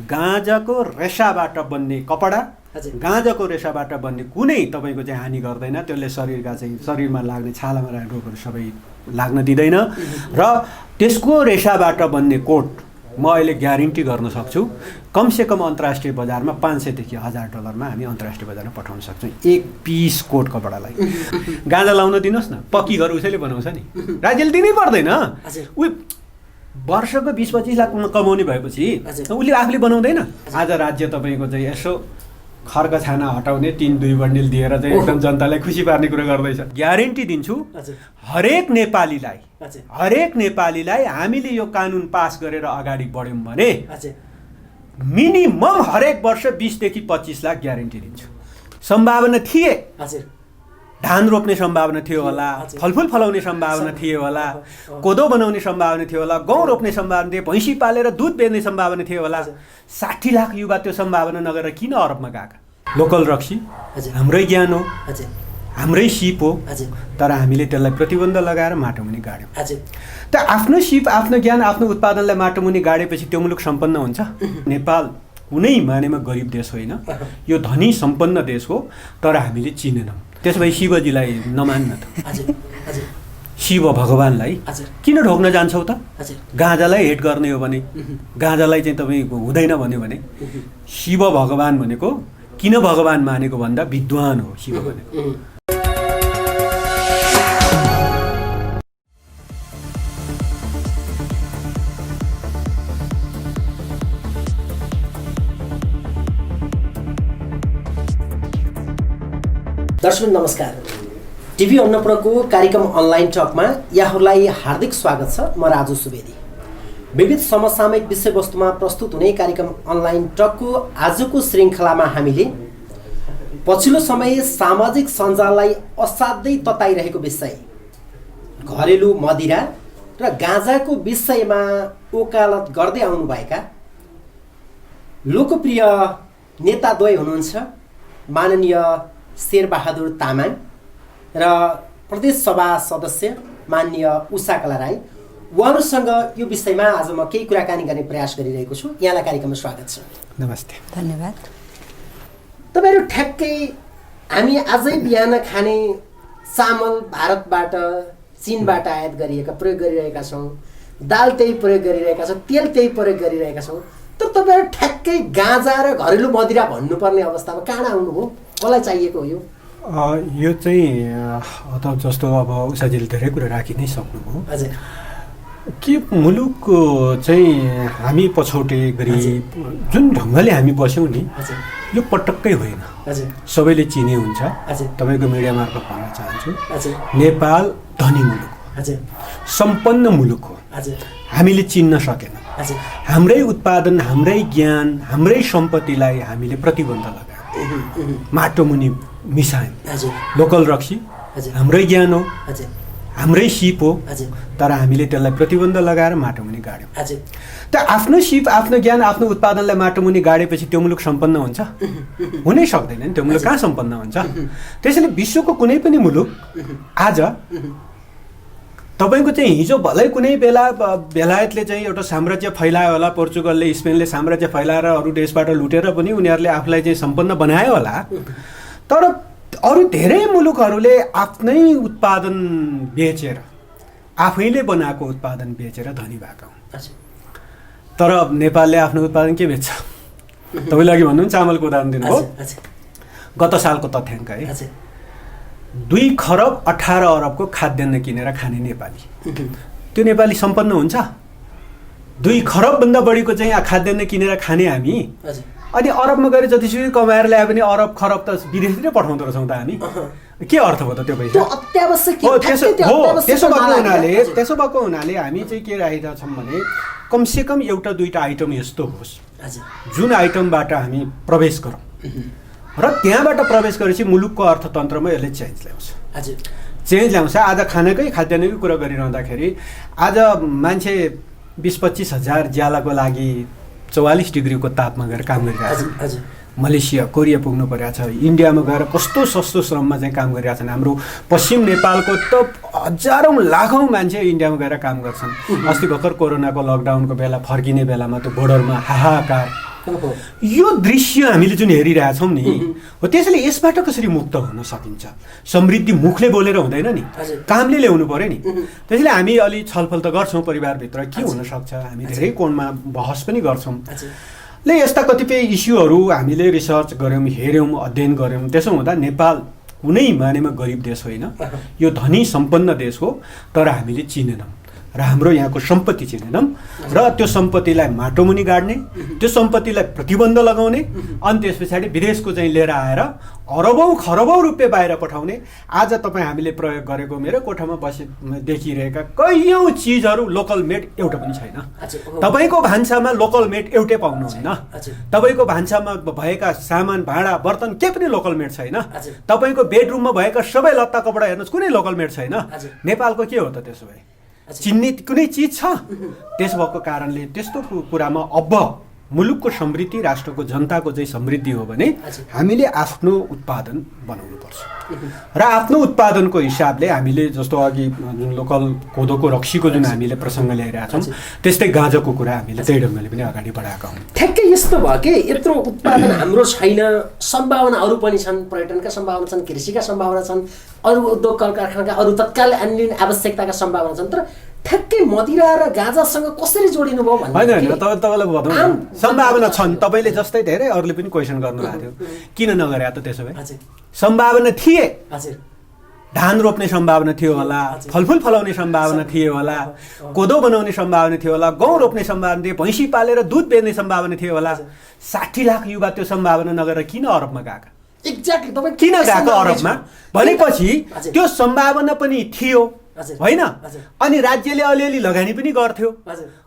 गाँजाको रेसाबाट बन्ने कपडा, गाँजाको रेसाबाट बन्ने कुनै तपाईँको चाहिँ हानि गर्दैन। त्यसले शरीरमा लाग्ने छालामा लाग्ने रोगहरू सबै लाग्न दिँदैन। र त्यसको रेसाबाट बन्ने कोट म अहिले ग्यारेन्टी गर्न सक्छु, कमसेकम अन्तर्राष्ट्रिय बजारमा $500 देखि $1000 हामी अन्तर्राष्ट्रिय बजारमा पठाउन सक्छौँ एक पिस कोट कपडालाई। गाँजा लाउन दिनुहोस् न, पक्की घर उसैले बनाउँछ नि, राज्यले दिनै पर्दैन। उही वर्षको 20-25 लाख कमाउने भएपछि उसले आफूले बनाउँदैन। आज राज्य तपाईँको चाहिँ यसो खर्क छाना हटाउने 3-2 बन्डिल दिएर चाहिँ एकदम जनतालाई खुसी पार्ने कुरा गर्दैछ। ग्यारेन्टी दिन्छु हरेक नेपालीलाई हामीले यो कानुन पास गरेर अगाडि बढ्यौँ भने मिनिमम हरेक वर्ष 20 देखि 25 लाख ग्यारेन्टी दिन्छु। सम्भावना थिए, धान रोप्ने सम्भावना थियो होला, फलफुल फलाउने सम्भावना थियो होला, कोदो बनाउने सम्भावना थियो होला, गहुँ रोप्ने सम्भावना थियो, भैँसी पालेर दुध बेच्ने सम्भावना थियो होला। 60 लाख युवा त्यो सम्भावना नगरेर किन अरबमा गएका? लोकल रक्सी हाम्रै ज्ञान हो, हाम्रै सिप हो, तर हामीले त्यसलाई प्रतिबन्ध लगाएर माटोमुनि गाड्यौँ। त आफ्नो सिप, आफ्नो ज्ञान, आफ्नो उत्पादनलाई माटोमुनि गाडेपछि त्यो मुलुक सम्पन्न हुन्छ? नेपाल कुनै मानेमा गरिब देश होइन, यो धनी सम्पन्न देश हो, तर हामीले चिनेनौँ। त्यसो भए शिवजीलाई नमान्न त, शिव भगवानलाई किन ढोक्न जान्छौ त? गाँजालाई हेट गर्ने हो भने, गाँजालाई चाहिँ तपाईँ हुँदैन भन्यो भने, शिव भगवान भनेको किन भगवान मानेको भन्दा विद्वान हो शिव भनेको। दर्शक नमस्कार, टिभी अन्नपूर्णको कार्यक्रम अनलाइन टकमा यहाँहरूलाई हार्दिक स्वागत छ। म राजु सुवेदी। विविध समसामयिक विषयवस्तुमा प्रस्तुत हुने कार्यक्रम अनलाइन टकको आजको श्रृङ्खलामा हामीले पछिल्लो समय सामाजिक सञ्जाललाई असाध्यै तताइरहेको विषय घरेलु मदिरा र गाँजाको विषयमा वकालत गर्दै आउनुभएका लोकप्रिय नेताद्वय हुनुहुन्छ माननीय शेरबहादुर तामाङ र प्रदेश सभा सदस्य माननीय उषाकला राई। उहाँहरूसँग यो विषयमा आज म केही कुराकानी गर्ने प्रयास गरिरहेको छु। यहाँलाई कार्यक्रममा स्वागत छ। नमस्ते। धन्यवाद। तपाईँहरू ठ्याक्कै हामी आजै बिहान खाने चामल भारतबाट, चीनबाट आयात गरिएका प्रयोग गरिरहेका छौँ, दाल त्यही प्रयोग गरिरहेका छौँ, तेल त्यही प्रयोग गरिरहेका छौँ, तर तपाईँहरू ठ्याक्कै गाँजा र घरेलु मदिरा भन्नुपर्ने अवस्थामा कहाँ आउनुभयो? कसलाई चाहिएको हो यो चाहिँ अथवा जस्तो अब उषाजीले धेरै कुरा राखि नै सक्नुभयो। हजुर, के मुलुकको चाहिँ हामी पछौटे गरिब जुन ढङ्गले हामी बस्यौँ नि, यो पटक्कै होइन। सबैले चिने हुन्छ। तपाईँको मिडिया मार्फत भन्न चाहन्छु, नेपाल धनी मुलुक हो, सम्पन्न मुलुक हो। हामीले चिन्न सकेनौँ। हाम्रै उत्पादन, हाम्रै ज्ञान, हाम्रै सम्पत्तिलाई हामीले प्रतिबन्ध लगायौँ, माटोमुनि मिसायौँ। लोकल रक्सी हाम्रै ज्ञान हो, हाम्रै सिप हो, तर हामीले त्यसलाई प्रतिबन्ध लगाएर माटोमुनि गाड्यौँ। त आफ्नो सिप, आफ्नो ज्ञान, आफ्नो उत्पादनलाई माटोमुनि गाडेपछि त्यो मुलुक सम्पन्न हुन्छ? हुनै सक्दैन नि, त्यो मुलुक कहाँ सम्पन्न हुन्छ? त्यसैले विश्वको कुनै पनि मुलुक आज तपाईँको चाहिँ हिजो भलै कुनै बेला बेलायतले चाहिँ एउटा साम्राज्य फैलायो होला, पोर्चुगलले, स्पेनले साम्राज्य फैलाएर अरू देशबाट लुटेर पनि उनीहरूले आफूलाई चाहिँ सम्पन्न बनायो होला, तर अरू धेरै मुलुकहरूले आफ्नै उत्पादन बेचेर, आफैले बनाएको उत्पादन बेचेर धनी भएका हुन्। तर नेपालले आफ्नो उत्पादन के बेच्छ? तपाईँले अघि भन्नु चामलको उदाहरण दिनुभयो। गत सालको तथ्याङ्क है, 2 खरब 18 अरबको खाद्यान्न किनेर खाने नेपाली, त्यो नेपाली सम्पन्न हुन्छ? 2 खरबभन्दा बढीको चाहिँ खाद्यान्न किनेर खाने हामी, अनि अरबमा गएर जतिसुकै कमाएर ल्यायो भने अरब खरब त विदेशतिर पठाउँदो रहेछौँ त हामी। के अर्थ भयो त त्यो पैसा? त्यसो भएको हुनाले हामी चाहिँ के राखिरहेछौँ भने कमसेकम एउटा 2टा आइटम यस्तो होस् जुन आइटमबाट हामी प्रवेश गरौँ र त्यहाँबाट प्रवेश गरेपछि मुलुकको अर्थतन्त्रमा यसले चेन्ज ल्याउँछ। आज खानाकै खाद्यान्नकै कुरा गरिरहँदाखेरि आज मान्छे 20-25 हजार ज्यालाको लागि 44 डिग्रीको तापमा गएर काम गरिरहेको छ। मलेसिया, कोरिया पुग्नु परेको छ, इन्डियामा गएर कस्तो सस्तो श्रममा चाहिँ काम गरिरहेको छन्। हाम्रो पश्चिम नेपालको त हजारौँ लाखौँ मान्छे इन्डियामा गएर काम गर्छन्। अस्ति भर्खर कोरोनाको लकडाउनको बेला फर्किने बेलामा त बोर्डरमा हाहाकार, यो दृश्य हामीले जुन हेरिरहेछौँ नि हो त्यसले यसबाट कसरी मुक्त हुन सकिन्छ? समृद्धि मुखले बोलेर हुँदैन नि, कामले ल्याउनु पर्यो नि। त्यसैले हामी अलि छलफल त गर्छौँ परिवारभित्र के हुनसक्छ, हामी धेरै कोणमा बहस पनि गर्छौँ। ले यस्ता कतिपय इस्युहरू हामीले रिसर्च गऱ्यौँ, हेऱ्यौँ, अध्ययन गऱ्यौँ। त्यसो हुँदा नेपाल कुनै मानेमा गरिब देश होइन, यो धनी सम्पन्न देश हो, तर हामीले चिनेनौँ र हाम्रो यहाँको सम्पत्ति चिनेनौँ र त्यो सम्पत्तिलाई माटोमुनि गाड्ने, त्यो सम्पत्तिलाई प्रतिबन्ध लगाउने, अनि त्यस पछाडि विदेशको चाहिँ लिएर आएर अरबौँ खरबौँ रुपियाँ बाहिर पठाउने। आज तपाईँ हामीले प्रयोग गरेको मेरो कोठामा बसे देखिरहेका कैयौँ चिजहरू लोकल मेड एउटा पनि छैन। तपाईँको भान्सामा लोकल मेड एउटै पाउनुहुन्न। तपाईँको भान्सामा भएका सामान भाँडा बर्तन के पनि लोकल मेड छैन। तपाईँको बेडरुममा भएका सबै लत्ता कपडा हेर्नुहोस्, कुनै लोकल मेड छैन। नेपालको के हो त त्यसो भए? चिन्ने कुनै चिज छ? त्यस भएको कारणले त्यस्तो कुरामा अब मुलुकको समृद्धि, राष्ट्रको जनताको चाहिँ समृद्धि हो भने हामीले आफ्नो उत्पादन बनाउनुपर्छ र आफ्नो उत्पादनको हिसाबले हामीले जस्तो अघि जुन लोकल कोदोको रक्सीको जुन हामीले प्रसङ्ग ल्याइरहेका छौँ, त्यस्तै गाजरको कुरा हामीले त्यही ढङ्गले पनि अगाडि बढाएका हौँ। ठ्याक्कै यस्तो भयो कि यत्रो उत्पादन हाम्रो छैन, सम्भावनाहरू पनि छन्, पर्यटनका सम्भावना छन्, कृषिका सम्भावना छन्, अरू उद्योग कल कारखानाका अरू तत्काल अन्य आवश्यकताका सम्भावना छन्, तर ठ्याक्कै मदिरा र गाजासँग कसरी जोडिनु भयो भन्ने होइन। तपाईँलाई भनौँ सम्भावना छन्, तपाईँले जस्तै धेरै अरूले पनि क्वेसन गर्नुभएको थियो, किन नगरे त त्यसो भए? सम्भावना थिए, धान रोप्ने सम्भावना थियो होला, फलफुल फलाउने सम्भावना थियो होला, कोदो बनाउने सम्भावना थियो होला, गहुँ रोप्ने सम्भावना थियो, भैँसी पालेर दुध बेच्ने सम्भावना थियो होला। 60 लाख युवा त्यो सम्भावना नगरेर किन अरबमा गएका? एक्ज्याक्टली तपाईँ किन गएको अरबमा? भनेपछि त्यो सम्भावना पनि थियो होइन, अनि राज्यले अलिअलि लगानी पनि गर्थ्यो,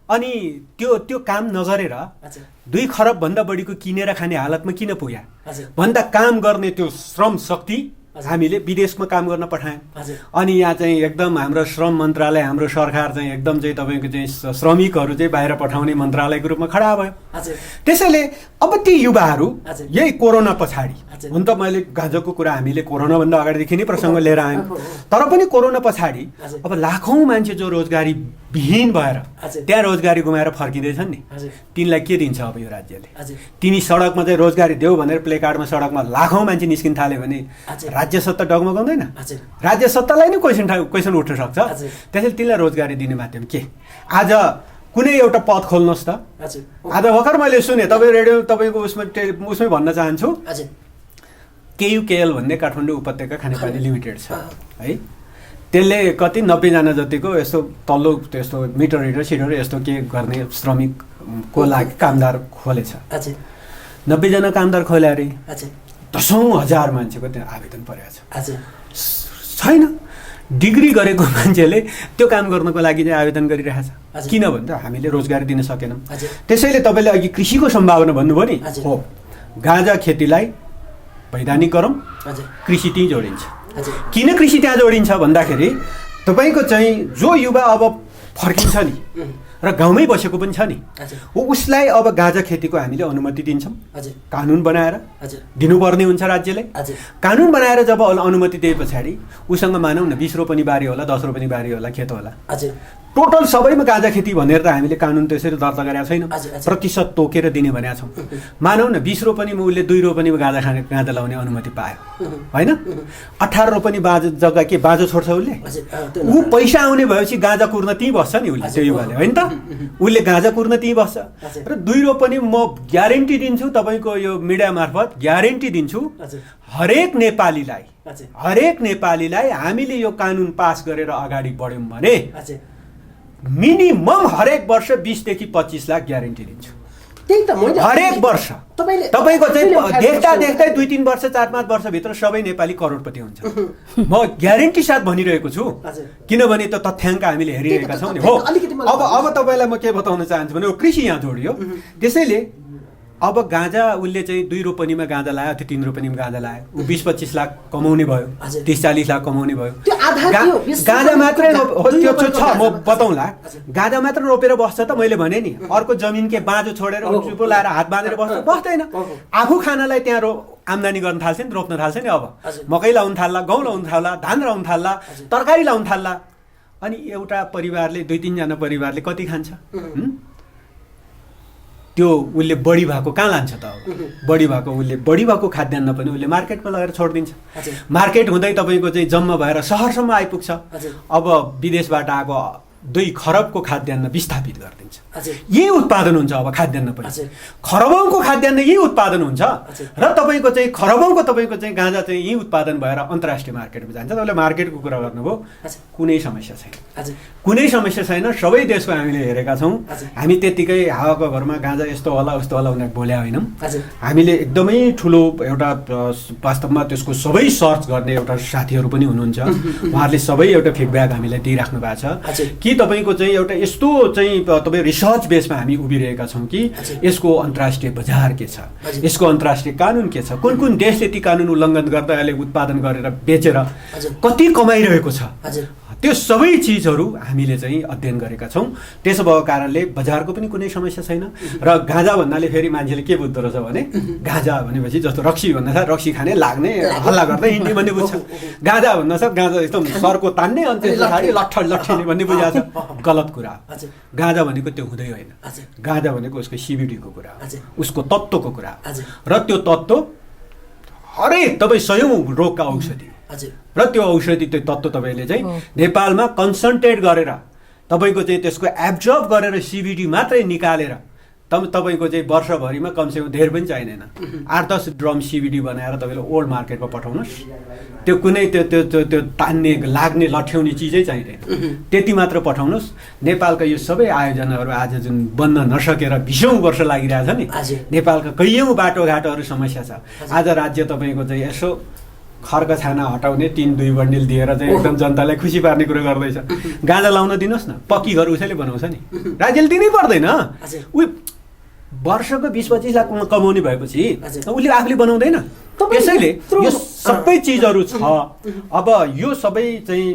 अनि त्यो काम नगरेर 2 खरब भन्दा बढीको किनेर खाने हालतमा किन पुग्या भन्दा काम गर्ने त्यो श्रम शक्ति हामीले विदेशमा काम गर्न पठायौँ। अनि यहाँ चाहिँ एकदम हाम्रो श्रम मन्त्रालय, हाम्रो सरकार चाहिँ एकदम चाहिँ तपाईँको चाहिँ श्रमिकहरू चाहिँ बाहिर पठाउने मन्त्रालयको रूपमा खडा भयो। त्यसैले अब ती युवाहरू यही कोरोना पछाडि, हुन त मैले गाजरको कुरा हामीले कोरोनाभन्दा अगाडिदेखि नै प्रसङ्ग लिएर आयौँ, तर पनि कोरोना पछाडि अब लाखौँ मान्छे जो रोजगारी विहीन भएर त्यहाँ रोजगारी गुमाएर फर्किँदैछन् नि, तिनलाई के दिन्छ अब यो राज्यले? तिनी सडकमा चाहिँ रोजगारी देऊ भनेर प्ले कार्डमा सडकमा लाखौँ मान्छे निस्किन थाल्यो भने राज्य सत्ता डगमगाउँदैन? राज्य सत्तालाई नै क्वेसन उठ्न सक्छ। त्यसैले तिनलाई रोजगारी दिने माध्यम के? आज कुनै एउटा पद खोल्नुहोस् त। आज भर्खर मैले सुने, तपाईँ रेडियो तपाईँको उसमै भन्न चाहन्छु, KUKL भन्ने काठमाडौँ उपत्यका खानेपानी लिमिटेड छ है, त्यसले कति 90 जना जतिको यस्तो तल्लो त्यस्तो मिटर हिटर सिटर यस्तो के गर्ने श्रमिकको लागि कामदार खोलेछ। 90 जना कामदार खोले अरे 10,000 मान्छेको त्यहाँ आवेदन परेको छ। छैन, डिग्री गरेको मान्छेले त्यो काम गर्नको लागि चाहिँ आवेदन गरिरहेछ। किन भन्दा हामीले रोजगारी दिन सकेनौँ। त्यसैले तपाईँले अघि कृषिको सम्भावना भन्नुभयो नि, हो, गाँजा खेतीलाई वैधानिक गरौँ, कृषि त्यहीँ जोडिन्छ। किन कृषि त्यहाँ जोडिन्छ भन्दाखेरि तपाईँको चाहिँ जो युवा अब फर्किन्छ नि र गाउँमै बसेको पनि छ नि, उसलाई अब गाँजा खेतीको हामीले अनुमति दिन्छौँ, कानुन बनाएर दिनुपर्ने हुन्छ राज्यले। कानुन बनाएर जब अनुमति दिए पछाडि उसँग मानौँ न 20 रोपनी बारी होला, 10 रोपनी बारी होला, खेत होला, टोटल सबैमा गाँजा खेती भनेर त हामीले कानुन त्यसरी दर्ता गरेका छैनौँ, प्रतिशत तोकेर दिने भनेका छौँ। मानौँ न 20 रोपनीमा उसले 2 रोपनीमा गाँजा लाउने अनुमति पायो होइन, 18 रोपनी जग्गा के बाँझो छोड्छ उसले? ऊ पैसा आउने भएपछि गाँजा कुर्न त्यहीँ बस्छ नि उसले, त्यो युवाले होइन त, उसले गाँजा कुर्न त्यहीँ बस्छ। र 2 रोपनी म ग्यारेन्टी दिन्छु, तपाईँको यो मिडिया मार्फत ग्यारेन्टी दिन्छु, हरेक नेपालीलाई हामीले यो कानुन पास गरेर अगाडि बढ्यौँ भने मिनिमम हरेक वर्ष 20 देखि 25 लाख ग्यारेन्टी दिन्छु। त्यही त मैले हरेक वर्ष तपाईँको चाहिँ देख्दै 2-3 वर्ष 4-5 वर्षभित्र सबै नेपाली करोडपति हुन्छ। म ग्यारेन्टी साथ भनिरहेको छु, किनभने त्यो तथ्याङ्क हामीले हेरिरहेका छौँ नि। हो, अब तपाईँलाई म के बताउन चाहन्छु भने कृषि यहाँ जोडियो। त्यसैले अब गाँजा उसले चाहिँ 2 रोपनीमा गाँजा लायो, त्यो 3 रोपनीमा गाँजा लायो, ऊ 20-25 लाख कमाउने भयो, 30-40 लाख कमाउने भयो। गाँजा मात्रै त्यो छ, म बताउँला, गाँजा मात्र रोपेर बस्छ त? मैले भने नि अर्को जमिन के बाँझो छोडेर चुपो लाएर हात बाँधेर बस्दैन। आफू खानालाई त्यहाँ आम्दानी गर्न थाल्छ नि, रोप्न थाल्छ नि। अब मकै लाउन थाल्ला, गहुँ लाउन थाल्ला, धान लाउन थाल्ला, तरकारी लाउन थाल्ला, अनि एउटा परिवारले 2-3 जना परिवारले कति खान्छ? त्यो उसले बढी भएको कहाँ लान्छ त अब बढी भएको खाद्यान्न पनि उसले मार्केटमा लगेर छोडिदिन्छ मार्केट हुँदै तपाईँको चाहिँ जम्मा भएर सहरसम्म आइपुग्छ अब विदेशबाट आएको 2 खरबको खाद्यान्न विस्थापित गरिदिन्छ यही उत्पादन हुन्छ अब खाद्यान्न पनि खरबौँको खाद्यान्न यही उत्पादन हुन्छ र तपाईँको चाहिँ खरबौँको तपाईँको चाहिँ गाँजा चाहिँ यही उत्पादन भएर अन्तर्राष्ट्रिय मार्केटमा जान्छ तपाईँले मार्केटको कुरा गर्नुभयो कुनै समस्या छैन सबै देशको हामीले हेरेका छौँ हामी त्यतिकै हावाको घरमा गाँजा यस्तो होला उस्तो होला भनेर बोल्या होइनौँ हामीले एकदमै ठुलो एउटा वास्तवमा त्यसको सबै सर्च गर्ने एउटा साथीहरू पनि हुनुहुन्छ उहाँहरूले सबै एउटा फिडब्याक हामीलाई दिइराख्नु भएको छ कि तपाईँको चाहिँ एउटा यस्तो चाहिँ तपाईँ रिसर्च बेसमा हामी उभिरहेका छौँ कि यसको अन्तर्राष्ट्रिय बजार के छ यसको अन्तर्राष्ट्रिय कानुन के छ कुन देशले ती कानुन उल्लङ्घन गर्दै अहिले उत्पादन गरेर बेचेर कति कमाइरहेको छ त्यो सबै चिजहरू हामीले चाहिँ अध्ययन गरेका छौँ त्यसो भएको कारणले बजारको पनि कुनै समस्या छैन र गाँजा भन्नाले फेरि मान्छेले के बुझ्दो रहेछ भने गाँजा भनेपछि जस्तो रक्सी भन्दा रक्सी खाने लाग्ने हल्ला गर्दै हिँड्ने भन्ने बुझ्छ गाँजा भन्दा छ गाँजा एकदम सरको तान्ने अनि त्यस पछाडि लट्ठिने भन्ने बुझाएको छ गलत कुरा गाँजा भनेको त्यो हुँदै होइन गाँजा भनेको उसको CBDको कुरा उसको तत्त्वको कुरा र त्यो तत्त्व हरेक तपाईँ 100औं रोगका औषधि र त्यो औषधि त्यो तत्त्व तपाईँले चाहिँ नेपालमा कन्सन्ट्रेट गरेर तपाईँको चाहिँ त्यसको एब्जर्ब गरेर CBD मात्रै निकालेर तपाईँको चाहिँ वर्षभरिमा कमसेकम धेर पनि चाहिँदैन 8-10 ड्रम CBD बनाएर तपाईँले ओल्ड मार्केटमा पठाउनुहोस् त्यो कुनै त्यो तान्ने लाग्ने लट्ठ्याउने चिजै चाहिँदैन त्यति मात्र पठाउनुहोस् नेपालका यो सबै आयोजनाहरू आज जुन बन्न नसकेर 20औं वर्ष लागिरहेछ नि नेपालका कैयौं बाटोघाटोहरू समस्या छ आज राज्य तपाईँको चाहिँ यसो खर्क छाना हटाउने 3-2 बन्डिल दिएर चाहिँ एकदम जनतालाई खुसी पार्ने कुरा गर्दैछ गाँजा लाउन दिनुहोस् न पक्की घर उसैले बनाउँछ नि राज्यले दिनै पर्दैन उ वर्षको 20-25 लाख कमाउने भएपछि उसले आफूले बनाउँदैन त्यसैले यो सबै चिजहरू छ अब यो सबै चाहिँ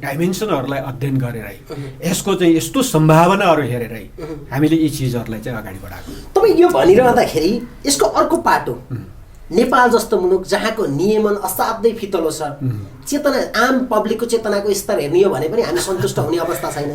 डाइमेन्सनहरूलाई अध्ययन गरेरै यसको चाहिँ यस्तो सम्भावनाहरू हेरेरै हामीले यी चिजहरूलाई चाहिँ अगाडि बढाएको तपाईँ यो भनिरहँदाखेरि यसको अर्को पाटो नेपाल जस्तो मुलुक जहाँको नियमन असाध्यै फितलो छ चेतना आम पब्लिकको चेतनाको स्तर हेर्ने हो भने पनि हामी सन्तुष्ट हुने अवस्था छैन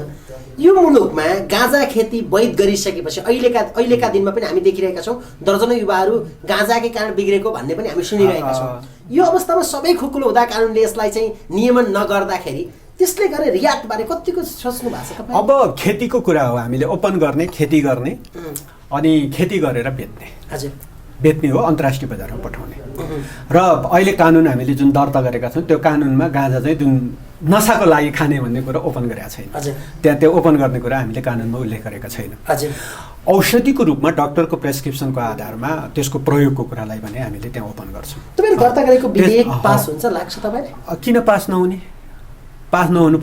यो मुलुकमा गाँजा खेती वैध गरिसकेपछि अहिलेका दिनमा पनि हामी देखिरहेका छौँ दर्जनौं युवाहरू गाँजाकै कारण बिग्रेको भन्ने पनि हामी सुनिरहेका छौँ यो अवस्थामा सबै खुकुलो हुँदा कारणले यसलाई चाहिँ नियमन नगर्दाखेरि त्यसले गर्ने रियाक्ट बारे कतिको सोच्नु भएको छ तपाईँ अब खेतीको कुरा हो हामीले ओपन गर्ने खेती गर्ने अनि खेती गरेर बेच्ने हो अन्तर्राष्ट्रिय बजारमा पठाउने र अहिले कानुन हामीले जुन दर्ता गरेका छौँ त्यो कानुनमा गाँजा चाहिँ जुन नसाको लागि खाने भन्ने कुरा ओपन गरेका छैन त्यहाँ त्यो ओपन गर्ने कुरा हामीले कानुनमा उल्लेख गरेका छैन औषधिको रूपमा डाक्टरको प्रेस्क्रिप्सनको आधारमा त्यसको प्रयोगको कुरालाई भने हामीले त्यहाँ ओपन गर्छौँ तपाईले दर्ता गरेको विधेयक पास हुन्छ लाग्छ तपाईलाई किन पास नहुने पास नहुनु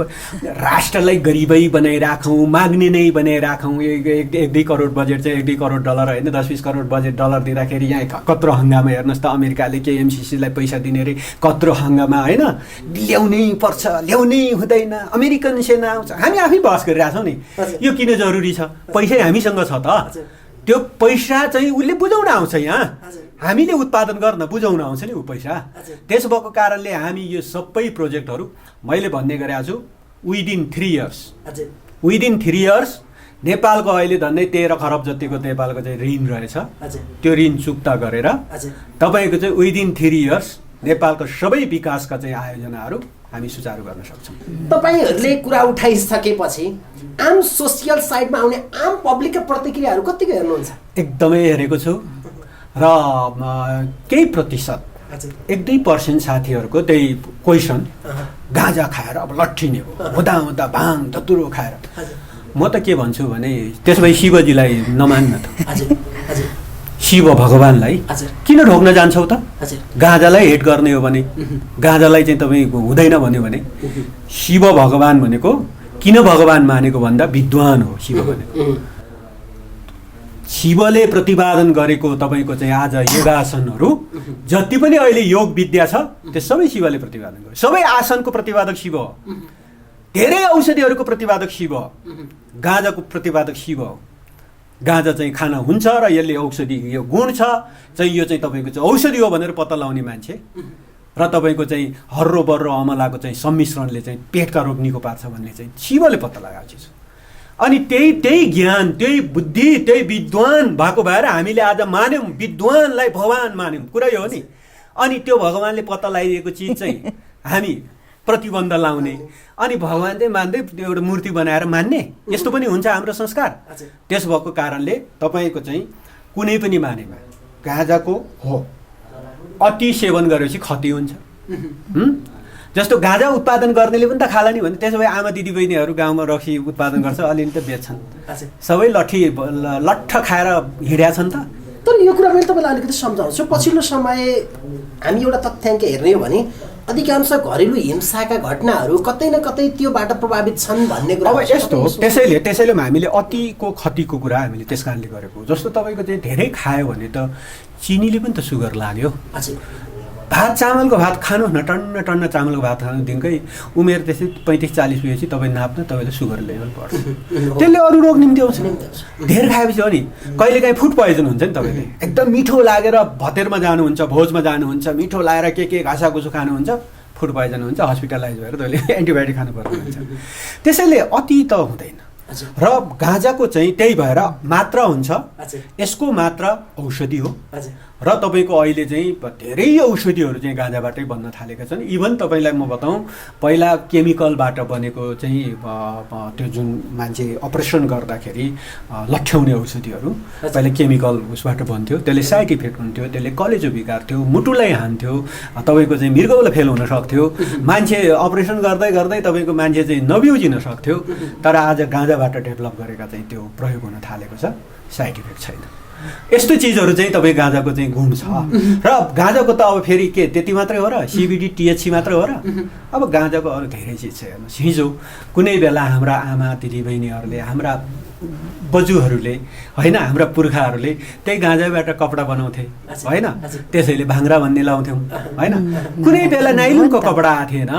राष्ट्रलाई गरिबै बनाइराखौँ माग्ने नै बनाइराखौँ 1-2 करोड बजेट चाहिँ 1-2 करोड डलर होइन 10-20 करोड बजेट डलर दिँदाखेरि यहाँ कत्रो हङ्गामा हेर्नुहोस् त अमेरिकाले KMCCलाई पैसा दिने रे कत्रो हङ्गामा होइन ल्याउनै पर्छ ल्याउनै हुँदैन अमेरिकन सेना आउँछ हामी आफै बहस गरिरहेछौँ नि यो किन जरुरी छ पैसा हामीसँग छ त त्यो पैसा चाहिँ उसले बुझाउन आउँछ यहाँ हामीले उत्पादन गर्न बुझाउन आउँछ नि ऊ पैसा त्यसो भएको कारणले हामी यो सबै प्रोजेक्टहरू मैले भन्ने गरेको छु विदिन 3 इयर्स नेपालको अहिले झन्डै 13 खरब जतिको नेपालको चाहिँ ऋण रहेछ त्यो ऋण चुक्ता गरेर तपाईँको चाहिँ विदिन 3 इयर्स नेपालको सबै विकासका चाहिँ आयोजनाहरू हामी सुचारू गर्न सक्छौँ तपाईहरूले कुरा उठाइसकेपछि आम सोसियल साइडमा आउने आम पब्लिकका प्रतिक्रियाहरू कतिको हेर्नुहुन्छ एकदमै हेरेको छु र केही प्रतिशत 1-2% साथीहरूको त्यही क्वेसन गाँजा खाएर अब लट्ठिने हो हुँदा भाङ धतुरो खाएर म त के भन्छु भने त्यसो भए शिवजीलाई नमान्न त शिव भगवानलाई किन ढोक्न जान्छौ त गाँजालाई हेट गर्ने हो भने गाँजालाई चाहिँ तपाईँ हुँदैन भन्यो भने शिव भगवान भनेको किन भगवान मानेको भन्दा विद्वान हो शिव भनेको शिवले प्रतिपादन गरेको तपाईँको चाहिँ आज योगासनहरू जति पनि अहिले योग विद्या छ त्यो सबै शिवले प्रतिपादन गर्यो सबै आसनको प्रतिपादक शिव हो धेरै औषधिहरूको प्रतिपादक शिव हो गाँजाको प्रतिपादक शिव हो गाँजा चाहिँ खाना हुन्छ र यसले औषधि यो गुण छ चाहिँ यो चाहिँ तपाईँको चाहिँ औषधि हो भनेर पत्ता लगाउने मान्छे र तपाईँको चाहिँ हर्रो बर्रो अमलाको चाहिँ सम्मिश्रणले चाहिँ पेटका रोग निको पार्छ भन्ने चाहिँ शिवले पत्ता लगाएको छ अनि त्यही ज्ञान, त्यही बुद्धि, त्यही विद्वान भएको भएर हामीले आज मान्यौँ, विद्वानलाई भगवान मान्यौँ, कुरा यो हो नि। अनि त्यो भगवानले पत्ता लगाइदिएको चिज चाहिँ हामी प्रतिबन्ध लाउने, अनि भगवान चाहिँ मान्दै त्यो एउटा मूर्ति बनाएर मान्ने, यस्तो पनि हुन्छ हाम्रो संस्कार। त्यस भएको कारणले तपाईँको चाहिँ कुनै पनि मानेमा गाँजाको हो अति सेवन गरेपछि क्षति हुन्छ। जस्तो गाँजा उत्पादन गर्नेले पनि त खाला नि भने, त्यसो भए आमा दिदीबहिनीहरू गाउँमा रक्सी उत्पादन गर्छ, अलिअलि त बेच्छन्, सबै लट्ठ खाएर हिँड्या छन् त। तर यो कुरा मैले तपाईँलाई अलिकति सम्झाउँछु। पछिल्लो समय हामी एउटा तथ्याङ्क हेर्ने हो भने अधिकांश घरेलु हिंसाका घटनाहरू कतै न कतै त्योबाट प्रभावित छन् भन्ने कुरा। अब यस्तो हो, त्यसैले हामीले अतिको क्षतिको कुरा हामीले त्यस कारणले गरेको। जस्तो तपाईँको चाहिँ धेरै खायो भने त चिनीले पनि त सुगर लाग्यो। भात चामलको भात खानु न, टन्न चामलको भात खानु, दिनकै उमेर त्यसै 35-40 पुगेपछि तपाईँ नाप्न तपाईँले सुगर लेभल बढ्छ, त्यसले अरू रोग निम्ति आउँछ। धेर खाएपछि हो नि, कहिलेकाहीँ फुड पोइजन हुन्छ नि। तपाईँले एकदम मिठो लागेर भतेरमा जानुहुन्छ, भोजमा जानुहुन्छ, मिठो लागेर के घाँसाघुसो खानुहुन्छ, फुड पोइजन हुन्छ, हस्पिटलाइज भएर तपाईँले एन्टिबायोटिक खानुपर्ने हुन्छ। त्यसैले अति त हुँदैन। र गाँजाको चाहिँ त्यही भएर मात्रा हुन्छ, यसको मात्रा औषधि हो। र तपाईँको अहिले चाहिँ धेरै औषधिहरू चाहिँ गाँजाबाटै बन्न थालेका छन्। इभन तपाईँलाई म बताउँ, पहिला केमिकलबाट बनेको चाहिँ त्यो जुन मान्छे अपरेसन गर्दाखेरि लट्ठ्याउने औषधिहरू पहिला केमिकल उसबाट बन्थ्यो, त्यसले साइड इफेक्ट हुन्थ्यो, त्यसले कलेजो बिगार्थ्यो, मुटुलाई हान्थ्यो, तपाईँको चाहिँ मृगौला फेल हुन सक्थ्यो, मान्छे अपरेसन गर्दै गर्दै तपाईँको मान्छे चाहिँ नबिउजिन सक्थ्यो। तर आज गाँजाबाट डेभलप गरेका चाहिँ त्यो प्रयोग हुन थालेको छ, साइड इफेक्ट छैन। यस्तो चिजहरू चाहिँ तपाईँ गाँजाको चाहिँ गुण छ। र गाँजाको त अब फेरि के त्यति मात्रै हो र, CBD THC मात्रै हो र? अब गाँजाको अरू धेरै चिज छ। हेर्नुहोस्, हिजो कुनै बेला हाम्रा आमा दिदीबहिनीहरूले, हाम्रा बजुहरूले होइन, हाम्रा पुर्खाहरूले त्यही गाँजाबाट कपडा बनाउँथे होइन, त्यसैले भाङ्रा भन्ने लाउँथ्यौँ होइन। कुनै बेला नाइलनको कपडा आएको थिएन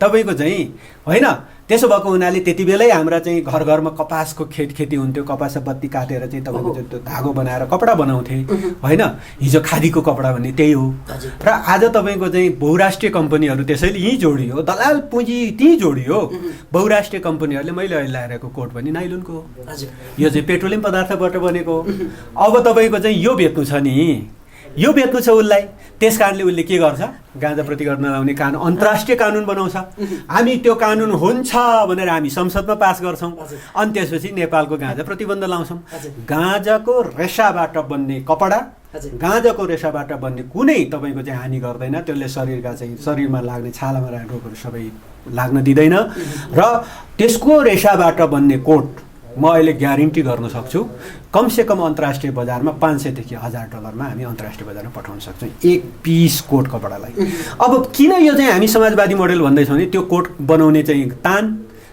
तपाईँको चाहिँ होइन। त्यसो भएको हुनाले त्यति बेलै हाम्रा चाहिँ घर घरमा कपासको खेती हुन्थ्यो, कपास बत्ती काटेर चाहिँ तपाईँको त्यो धागो बनाएर कपडा बनाउँथे होइन। हिजो खादीको कपडा भन्ने त्यही हो। र आज तपाईँको चाहिँ बहुराष्ट्रिय कम्पनीहरू त्यसैले यहीँ जोडियो, दलाल पुँजी त्यहीँ जोडियो। बहुराष्ट्रिय कम्पनीहरूले मैले अहिले लगाइरहेको कोट पनि नाइलोनको हो, यो चाहिँ पेट्रोलियम पदार्थबाट बनेको हो। अब तपाईँको चाहिँ यो बेच्नु छ नि, यो बेच्नु छ उसलाई, त्यस कारणले उसले के गर्छ, गाँजाप्रति गर्न नलाउने कानुन, अन्तर्राष्ट्रिय कानुन बनाउँछ। हामी त्यो कानुन हुन्छ भनेर हामी संसदमा पास गर्छौँ, अनि त्यसपछि नेपालको गाँजा प्रतिबन्ध लाउँछौँ। गाँजाको रेसाबाट बन्ने कपडा, गाँजाको रेसाबाट बन्ने कुनै तपाईँको चाहिँ हानि गर्दैन, त्यसले शरीरमा लाग्ने छालामा लाग्ने रोगहरू सबै लाग्न दिँदैन। र त्यसको रेसाबाट बन्ने कोट म अहिले ग्यारेन्टी गर्न सक्छु, कमसेकम अन्तर्राष्ट्रिय बजारमा $500 देखि $1000 हामी अन्तर्राष्ट्रिय बजारमा पठाउन सक्छौँ एक पिस कोट कपडालाई। अब किन यो चाहिँ हामी समाजवादी मोडेल भन्दैछौँ भने त्यो कोट बनाउने चाहिँ तान,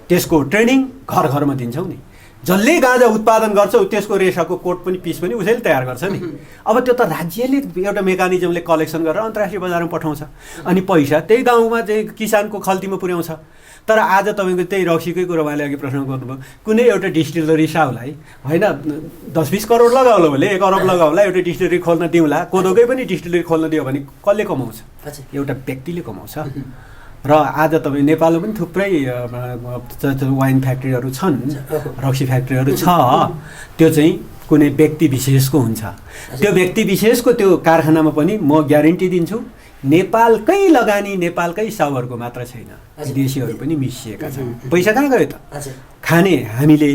त्यसको ट्रेनिङ घर घरमा दिन्छौँ नि। जसले गाँजा उत्पादन गर्छ त्यसको रेसाको कोट पनि पिस पनि उसैले तयार गर्छ नि। अब त्यो त राज्यले एउटा मेकानिजमले कलेक्सन गरेर अन्तर्राष्ट्रिय बजारमा पठाउँछ, अनि पैसा त्यही गाउँमा चाहिँ किसानको खल्तीमा पुर्याउँछ। तर आज तपाईँको त्यही रक्सीकै कुरा उहाँले अघि प्रश्न गर्नुभयो, कुनै एउटा डिस्टिलरी साउलाई होइन 10-20 करोड लगाउला भने, 1 अरब लगाउला, एउटा डिस्टिलरी खोल्न दिउँला, कोदोकै पनि डिस्टिलरी खोल्न दियो भने कसले कमाउँछ? एउटा व्यक्तिले कमाउँछ। र आज तपाईँ नेपालमा पनि थुप्रै वाइन फ्याक्ट्रीहरू छन्, रक्सी फ्याक्ट्रीहरू छ, त्यो चाहिँ कुनै व्यक्ति विशेषको हुन्छ। त्यो व्यक्ति विशेषको त्यो कारखानामा पनि म ग्यारेन्टी दिन्छु नेपालकै लगानी, नेपालकै साउहरूको मात्र छैन, विदेशीहरू पनि मिसिएका छन्। पैसा कहाँ गयो त? खाने हामीले,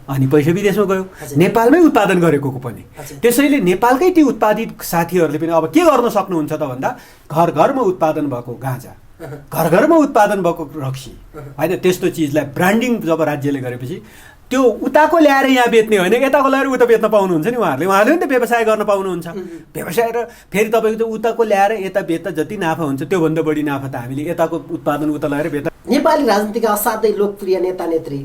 अनि पैसा विदेशमा गयो, नेपालमै उत्पादन गरेको पनि। त्यसैले नेपालकै ती उत्पादित साथीहरूले पनि अब के गर्न सक्नुहुन्छ त भन्दा, घर घरमा उत्पादन भएको गाँजा, घर घरमा उत्पादन भएको रक्सी होइन, त्यस्तो चिजलाई ब्रान्डिङ जब राज्यले गरेपछि त्यो उताको ल्याएर यहाँ बेच्ने होइन, यताको ल्याएर उता बेच्न पाउनुहुन्छ नि उहाँहरूले पनि त व्यवसाय गर्न पाउनुहुन्छ। व्यवसाय र फेरि तपाईँको चाहिँ उताको ल्याएर यता बेच्दा जति नाफा हुन्छ त्योभन्दा बढी नाफा त हामीले यताको उत्पादन उता लगाएर बेच्दा। नेपाली राजनीतिका असाध्यै लोकप्रिय नेता नेत्री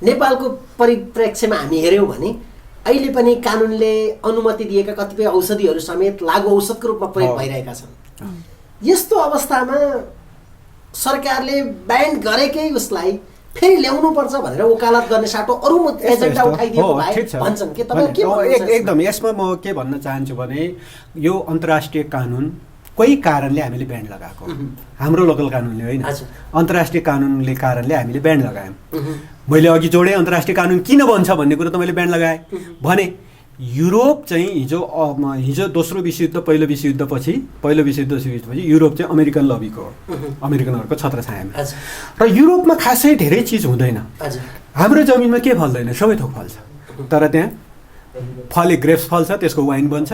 नेपालको परिप्रेक्ष्यमा हामी हेऱ्यौँ भने अहिले पनि कानुनले अनुमति दिएका कतिपय औषधिहरू समेत लागु औषधको रूपमा प्रयोग भइरहेका छन्। यस्तो अवस्थामा सरकारले ब्यान गरेकै उसलाई फेरि ल्याउनु पर्छ भनेर वकालत गर्ने साटो अरू एजेन्डा उठाइदिएको भए भन्छन् के तपाईँ के भन्नुहुन्छ? एकदम यसमा म के भन्न चाहन्छु भने यो अन्तर्राष्ट्रिय कानुन कोही कारणले हामीले ब्यान्ड लगाएको हाम्रो लोकल कानुनले होइन, अन्तर्राष्ट्रिय कानुनले कारणले हामीले ब्यान्ड लगायौँ। मैले अघि जोडेँ अन्तर्राष्ट्रिय कानुन किन बन्छ भन्ने कुरो त मैले ब्यान्ड लगाएँ भने युरोप चाहिँ हिजो दोस्रो विश्वयुद्ध पहिलो विश्वयुद्धपछि युरोप चाहिँ अमेरिकन लबीको हो, अमेरिकनहरूको छत्रछायामा। र युरोपमा खासै धेरै चिज हुँदैन। हाम्रो जमिनमा के फल्दैन, सबै थोक फल्छ, तर त्यहाँ ग्रेप्स फल्छ, त्यसको वाइन बन्छ,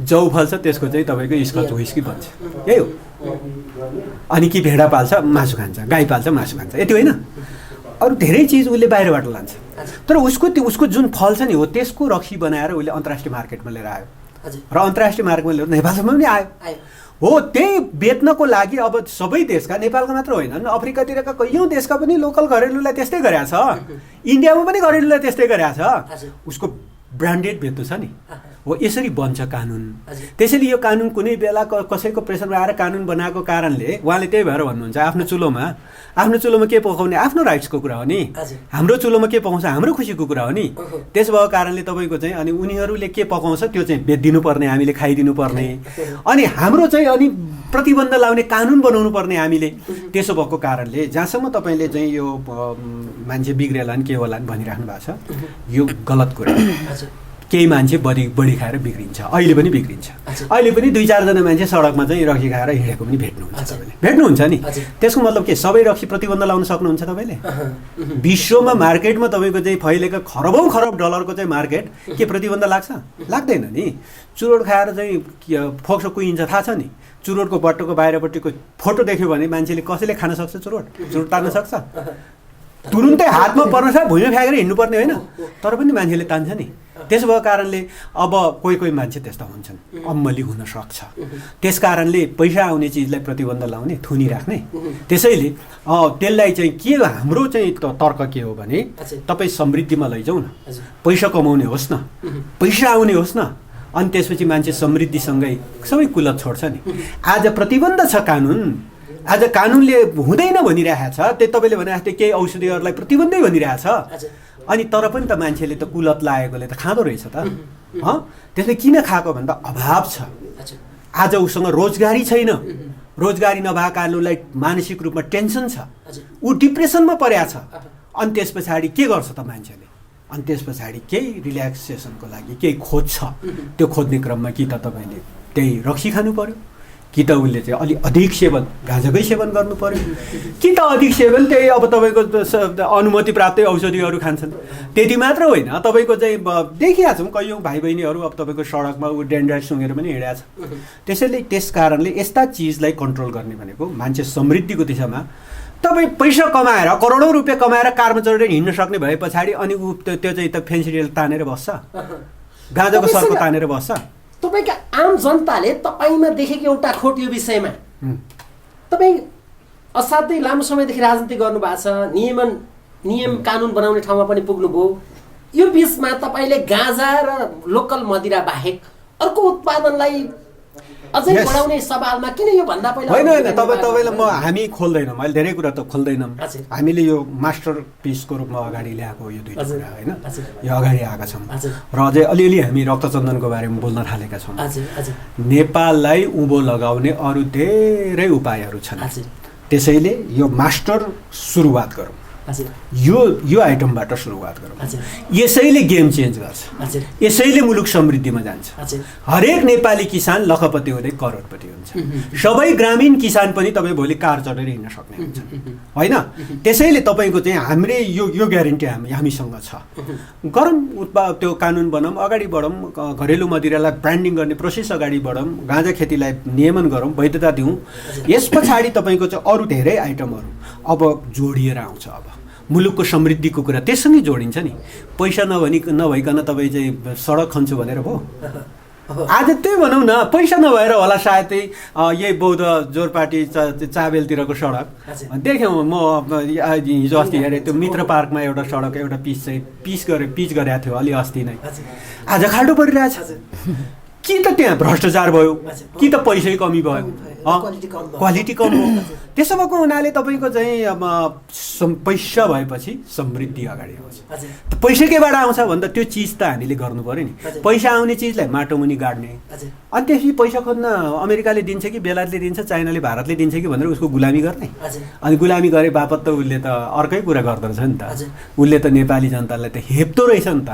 जौ फल्छ, त्यसको चाहिँ तपाईँको स्कच व्हिस्की बन्छ, यही हो। अनि कि भेडा पाल्छ मासु खान्छ, गाई पाल्छ मासु खान्छ, यति होइन। अरू धेरै चिज उसले बाहिरबाट लान्छ, तर उसको जुन फल्छ नि हो त्यसको रक्सी बनाएर उसले अन्तर्राष्ट्रिय मार्केटमा लिएर आयो र अन्तर्राष्ट्रिय मार्केटमा लिएर नेपालसम्म पनि आयो हो। त्यही बेच्नको लागि अब सबै देशका, नेपालका मात्र होइन, अफ्रिकातिरका कैयौँ देशका पनि लोकल घरेलुलाई त्यस्तै गरेको छ, इन्डियामा पनि घरेलुलाई त्यस्तै गरेको छ, उसको ब्रान्डेड बेच्नु छ नि हो। यसरी बन्छ कानुन। त्यसैले यो कानुन कुनै बेला कसैको प्रेसरमा आएर कानुन बनाएको कारणले उहाँले त्यही भएर भन्नुहुन्छ आफ्नो चुलोमा के पकाउने आफ्नो राइट्सको कुरा हो नि, हाम्रो चुलोमा के पकाउँछ हाम्रो खुसीको कुरा हो नि। त्यस भएको कारणले तपाईँको चाहिँ अनि उनीहरूले के पकाउँछ त्यो चाहिँ बेचिदिनु पर्ने, हामीले खाइदिनु पर्ने, अनि हाम्रो चाहिँ अनि प्रतिबन्ध लाउने कानुन बनाउनु पर्ने हामीले। त्यसो भएको कारणले जहाँसम्म तपाईँले चाहिँ यो मान्छे बिग्रेला नि के होला नि भनिराख्नु भएको छ, यो गलत कुरा। केही मान्छे बढी खाएर बिग्रिन्छ, अहिले पनि बिग्रिन्छ। अहिले पनि 2-4 मान्छे सडकमा चाहिँ रक्सी खाएर हिँडेको पनि भेट्नुहुन्छ नि। त्यसको मतलब के सबै रक्सी प्रतिबन्ध लाउन सक्नुहुन्छ तपाईँले? विश्वमा मार्केटमा तपाईँको चाहिँ फैलेको खरब डलरको चाहिँ मार्केट के प्रतिबन्ध लाग्छ? लाग्दैन नि। चुरोट खाएर चाहिँ फोक्सो कुहिन्छ थाहा छ नि। चुरोटको बट्टोको बाहिरपट्टिको फोटो देख्यो भने मान्छेले कसैले खान सक्छ? चुरोट तान्न सक्छ? तुरुन्तै हातमा पर्न सक्छ, भुइँमा फ्याँकेर हिँड्नुपर्ने होइन, तर पनि मान्छेले तान्छ नि। त्यसो भएको कारणले अब कोही मान्छे त्यस्ता हुन्छन्, अम्मली हुन सक्छ। त्यस कारणले पैसा आउने चिजलाई प्रतिबन्ध लाउने, थुनी राख्ने। त्यसैले त्यसलाई चाहिँ के हाम्रो चाहिँ तर्क के हो भने तपाईँ समृद्धिमा लैजाउँ न, पैसा कमाउने होस् न, पैसा आउने होस् न, अनि त्यसपछि मान्छे समृद्धिसँगै सबै कुलत छोड्छ नि। आज प्रतिबन्ध छ कानुन, आज कानुनले हुँदैन भनिरहेको छ, त्यो तपाईँले भने जस्तै केही औषधिहरूलाई प्रतिबन्धै भनिरहेको छ, अनि तर पनि त मान्छेले त कुलत लागेकोले त खाँदो रहेछ त। त्यसले किन खाएको भन्दा अभाव छ। आज उसँग रोजगारी छैन, रोजगारी नभएको कारणलाई मानसिक रूपमा टेन्सन छ, ऊ डिप्रेसनमा परेको छ। अनि त्यस पछाडि के गर्छ त मान्छेले? अनि त्यस पछाडि केही रिल्याक्सेसनको लागि केही खोज्छ। त्यो खोज्ने क्रममा कि त तपाईँले त्यही रक्सी खानु पर्यो, कि त उसले चाहिँ अलि अधिक सेवन गाँजाकै सेवन गर्नु पर्यो, कि त अधिक सेवन त्यही अब तपाईँको अनुमति प्राप्त औषधिहरू खान्छन्। त्यति मात्र होइन, तपाईँको चाहिँ देखिरहेको छौँ कैयौँ भाइ बहिनीहरू अब तपाईँको सडकमा ऊ डेन्डर सुँगेर पनि हिँडेको छ। त्यसैले त्यस कारणले यस्ता चिजलाई कन्ट्रोल गर्ने भनेको मान्छे समृद्धिको दिशामा तपाईँ पैसा कमाएर करोडौँ रुपियाँ कमाएर कारमा चढेर हिँड्न सक्ने भए पछाडि अनि ऊ त्यो चाहिँ त फेन्सिडियल तानेर बस्छ, गाँजाको सर्को तानेर बस्छ। तपाईँका आम जनताले तपाईँमा देखेको एउटा खोट यो विषयमा, तपाईँ असाध्यै लामो समयदेखि राजनीति गर्नुभएको छ, नियम कानुन बनाउने ठाउँमा पनि पुग्नुभयो। यो बिचमा तपाईँले गाँजा र लोकल मदिरा बाहेक अर्को उत्पादनलाई अझै बढाउने सवालमा किन यो भन्दा पहिला होइन तपाईँलाई हामी खोल्दैनौँ, अहिले धेरै कुरा त खोल्दैनौँ। हामीले यो मास्टर पिसको रूपमा अगाडि ल्याएको यो दुईटा कुरा होइन, यो अगाडि आएका छौँ र अझै अलिअलि हामी रक्तचन्दनको बारेमा बोल्न थालेका छौँ। नेपाललाई उँभो लगाउने अरू धेरै उपायहरू छन्। त्यसैले यो मास्टर सुरुवात गरौँ, यो आइटमबाट सुरुवात गरौँ। यसैले गेम चेन्ज गर्छ, यसैले मुलुक समृद्धिमा जान्छ। हरेक नेपाली किसान लखपति हुँदै करोडपति हुन्छ। सबै ग्रामीण किसान पनि तपाईँ भोलि कार चढेर हिँड्न सक्ने हुन्छ होइन। त्यसैले तपाईँको चाहिँ हामीले यो ग्यारेन्टी हामीसँग छ। गरौँ, त्यो कानुन बनाऊँ, अगाडि बढौँ, घरेलु मदिरालाई ब्रान्डिङ गर्ने प्रोसेस अगाडि बढौँ, गाँजा खेतीलाई नियमन गरौँ, वैधता दिउँ। यस पछाडि तपाईँको चाहिँ अरू धेरै आइटमहरू अब जोडिएर आउँछ। अब मुलुकको समृद्धिको कुरा त्यससँगै जोडिन्छ नि। पैसा नभइकन तपाईँ चाहिँ सडक खन्छु भनेर भयो। आज त्यही भनौँ न, पैसा नभएर होला सायद यही बौद्ध जोर पार्टी चाबेलतिरको सडक देख्यौँ। म हिजो अस्ति हेरेँ, त्यो मित्र पार्कमा एउटा सडक एउटा पिच गरेको थियो अलि अस्ति नै, आज खाल्डो परिरहेछ। कि त त्यहाँ भ्रष्टाचार भयो, कि त पैसै कमी भयो। क्वालिटी कम हो। त्यसो भएको हुनाले तपाईँको चाहिँ अब पैसा भएपछि समृद्धि अगाडि आउँछ। पैसा केबाट आउँछ भन्दा त्यो चिज त हामीले गर्नु पर्यो नि। पैसा आउने चिजलाई माटो मुनि गाड्ने, अनि त्यसपछि पैसा खोज्न अमेरिकाले दिन्छ कि बेलायतले दिन्छ, चाइनाले भारतले दिन्छ कि भनेर उसको गुलामी गर्ने। अनि गुलामी गरे बापत त उसले त अर्कै कुरा गर्दो रहेछ नि त। उसले त नेपाली जनतालाई त हेप्दो रहेछ नि त।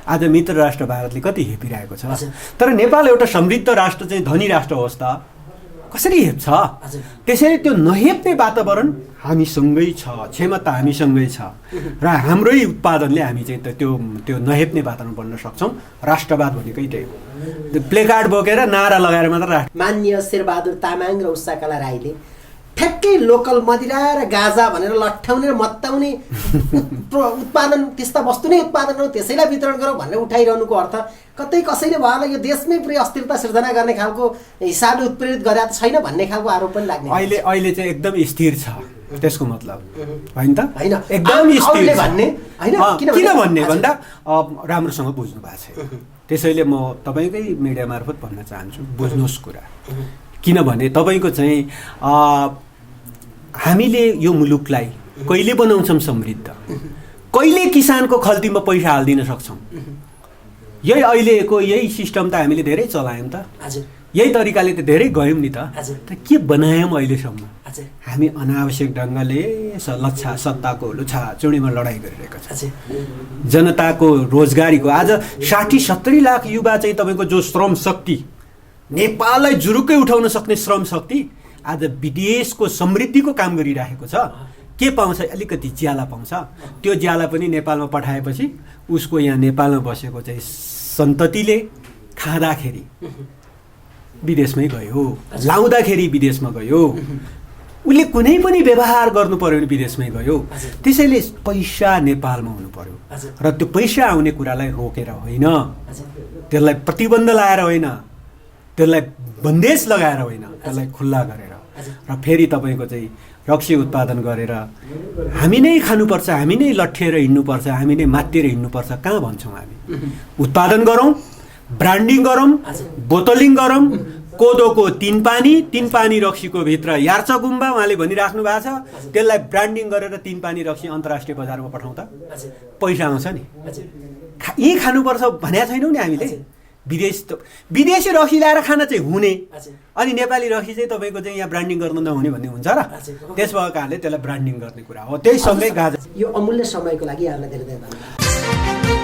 आज मित्र राष्ट्र भारतले कति हेपिरहेको छ। तर नेपाल एउटा समृद्ध राष्ट्र चाहिँ धनी राष्ट्र होस् त कसरी हेप्छ? त्यसैले त्यो नहेप्ने वातावरण हामीसँगै छ, क्षमता हामीसँगै छ र हाम्रै उत्पादनले हामी चाहिँ त्यो नहेप्ने वातावरण बन्न सक्छौँ। राष्ट्रवाद भनेकै त्यही हो। त्यो प्लेकार्ड बोकेर नारा लगाएर मात्र राष्ट्र। मान्य शेरबहादुर तामाङ र उषाकला राईले ठ्याक्कै लोकल मदिरा र गाजा भनेर लट्ठाउने र मत्ताउने उत्पादन त्यस्ता वस्तु नै उत्पादन हो, त्यसैलाई वितरण गरौँ भनेर उठाइरहनुको अर्थ कतै कसैले भएन यो देशमै पुरै अस्थिरता सिर्जना गर्ने खालको हिसाबले उत्प्रेरित गरेको छैन भन्ने खालको आरोप पनि लाग्ने। अहिले चाहिँ एकदम स्थिर छ त्यसको मतलब होइन त? होइन एकदम स्थिर भन्ने होइन। किन भन्ने भन्दा राम्रोसँग बुझ्नु भएको छ। त्यसैले म तपाईँकै मिडिया मार्फत भन्न चाहन्छु, बुझ्नुहोस् कुरा। किनभने तपाईँको चाहिँ हामीले यो मुलुकलाई कहिले बनाउँछौँ समृद्ध, कहिले किसानको खल्तीमा पैसा हालिदिन सक्छौँ। यही अहिलेको यही सिस्टम त हामीले धेरै चलायौँ त, यही तरिकाले त धेरै गयौँ नि त। तर के बनायौँ अहिलेसम्म? हामी अनावश्यक ढङ्गले सत्ताको लुछाचुँडीमा लडाइँ गरिरहेको छ। जनताको रोजगारीको आज 60-70 लाख युवा चाहिँ तपाईँको जो श्रम शक्ति नेपाललाई जुरुक्कै उठाउन सक्ने श्रम शक्ति आज विदेशको समृद्धिको काम गरिरहेको छ। के पाउँछ? अलिकति ज्याला पाउँछ। त्यो ज्याला पनि नेपालमा पठाएपछि उसको यहाँ नेपालमा बसेको चाहिँ सन्ततिले खाँदाखेरि विदेशमै गयो, लाउँदाखेरि विदेशमा गयो, उसले कुनै पनि व्यवहार गर्नु पर्यो भने विदेशमै गयो। त्यसैले पैसा नेपालमा हुनु पर्यो र त्यो पैसा आउने कुरालाई रोकेर होइन, त्यसलाई प्रतिबन्ध लगाएर होइन, त्यसलाई बन्देज लगाएर होइन, त्यसलाई खुल्ला गरेर र फेरि तपाईँको चाहिँ रक्सी उत्पादन गरेर हामी नै खानुपर्छ, हामी नै लट्ठिएर हिँड्नुपर्छ, हामी नै मात्तिएर हिँड्नुपर्छ। कहाँ भन्छौँ हामी? उत्पादन गरौँ, ब्रान्डिङ गरौँ, बोतलिङ गरौँ। कोदोको 3 पानी रक्सीको भित्र यार्छ गुम्बा उहाँले भनिराख्नु भएको छ। त्यसलाई ब्रान्डिङ गरेर 3 पानी रक्सी अन्तर्राष्ट्रिय बजारमा पठाउँ त पैसा आउँछ नि। यही खानुपर्छ भनेको छैनौँ नि हामीले। विदेशी रक्सी ल्याएर खान चाहिँ हुने, अनि नेपाली रक्सी चाहिँ तपाईँको चाहिँ यहाँ ब्रान्डिङ गर्न नहुने भन्ने हुन्छ र? त्यस भएको कारणले त्यसलाई ब्रान्डिङ गर्ने कुरा हो। त्यही सँगै गाजा। यो अमूल्य समयको लागि यहाँलाई धेरै धेरै धन्यवाद।